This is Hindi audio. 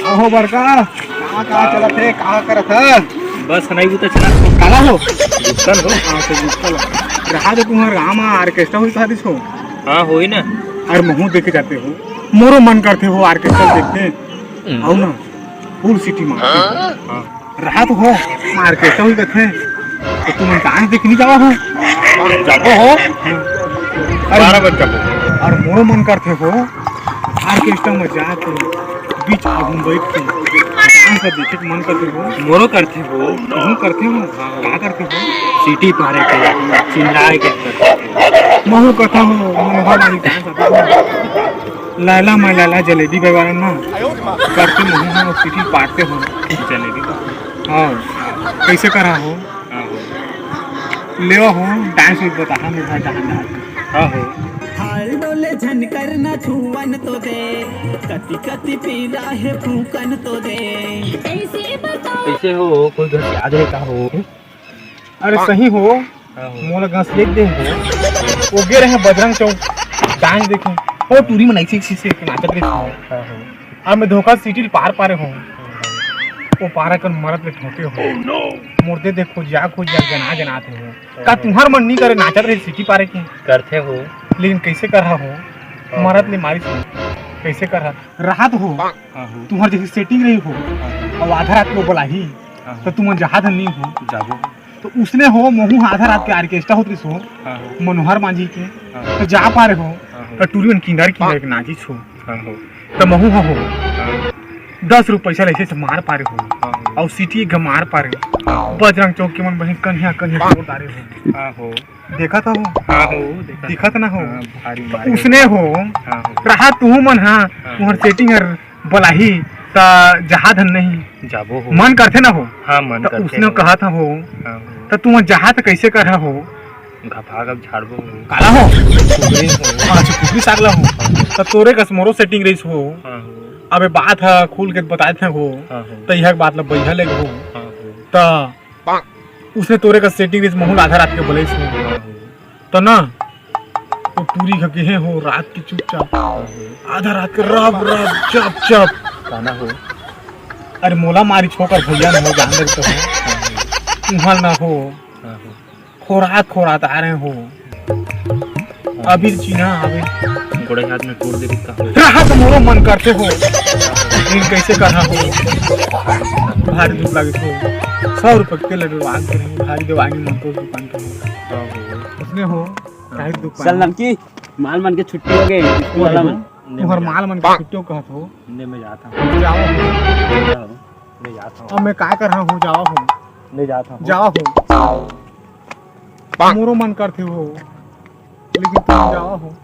आहो बड़का कहाँ चलत है, कहाँ करत है? बस नहीं भी तो चला काला हो गुप्तल हो। हाँ तो गुप्तल रहा तो तुम्हारे गाँव में ऑर्केस्ट्रा हुई शादी छो। हाँ होई ना। अरे महू देखे जाते हो, मोरो मन करते हो ऑर्केस्ट्रा देखते आओ ना, फुल सिटी में रहा तो हो ऑर्केस्ट्रा हुई कथे तो तुम डांस देखने जावा हो जाबो हो 12 बजे जाबो। और मोरो मन करते हो ऑर्केस्ट्रा में जाके बीच में बैठ के डांस देखे के मन करते हो। मोरो करते हो। तुम करते हो क्या करते हो? सीटी पारे के चिल्लाए के महू कथा हो मनोहर वाली डांस लैला मैं लैला जलेबी बेवारा ना करते महू हम सिटी पाटते हो जलेबी। हाँ कैसे करा हो ले हो डांस बता हम हाँ हो हाल डोले झनकर न छुवन तो दे, कति कति पीरा है फूकन तो दे। कैसे हो कोई घर याद है का हो? अरे सही हो मोला घास देख दे हो वो गे रहे बजरंग चौक डांस देखे हो टूरी में नहीं से नाचत रहे हो। अब मैं धोखा सिटी पार पारे हो वो पारा कर मरत ले ठोके हो मुर्दे देखो जा जना जनाते हो का तुम्हार मन नहीं करे नाचत रहे सिटी पारे के करते हो लेकिन कैसे कर रहा हो मरत ले मारी से कैसे कर रहा तो हो तुम्हार जैसे सेटिंग रही हो और आधा रात को बोला ही तो तुम जहाज नहीं हो जाबो तो उसने हो महू आधा रात के ऑर्केस्ट्रा होती सो मनोहर मांझी के तो जा पा रहे हो तो टूरी में किंदर के नाची छो तो महू हो 10 रुपये पैसा ऐसे से मार पा रहे हो और सिटी मार पा रहे हो बजरंग चौक के मन बहन कन्या जोड़ डारे हो देखा था हो दिखा था ना हो तो उसने हो रहा तू मन हाँ तुम्हार सेटिंग बोलाही तो जहाज नहीं जाबो हो मन करते ना हो। हाँ मन तो करते उसने हो। कहा था हो तो तुम जहाज कैसे कर रहा हो घफा झाड़बो हो काला हो कुबरी हो। अच्छा कुबरी सागला हो तो तोरे कस मोरो सेटिंग रही हो। अबे बात है खुल के बताए थे हो तो यह बात ला बैठा ले हो तो उसने तोरे का सेटिंग रही महूल आधा रात के बोले तो ना तो पूरी घगे हो रात की चुपचाप आधा रात के रब चप चप गाना हो। अरे मोला मारी छोकर भैया न हो जान तो हो तुम्हार ना हो खोरात आ रहे हो अभी चीना अभी गोड़े हाथ में तोड़ दे का हो रहा तो मोरो मन करते हो लेकिन कैसे कर रहा हो भारी दुख लगे हो 100 रुपये के लड्डू आग करेंगे भारी दवाई मन तो दुकान पर उसने हो काहे दुकान चल नमकी माल मन के छुट्टी हो गई स्कूल वाला मन तुम्हार माल मन के छुट्टियों कहत हो ने में जाता हूं जाओ ले जाता अब मैं काय कर रहा हूँ जाओ हो हूं ले जाता हूं जाओ हो मोरो मन करते हो लेकिन तुम जाओ हो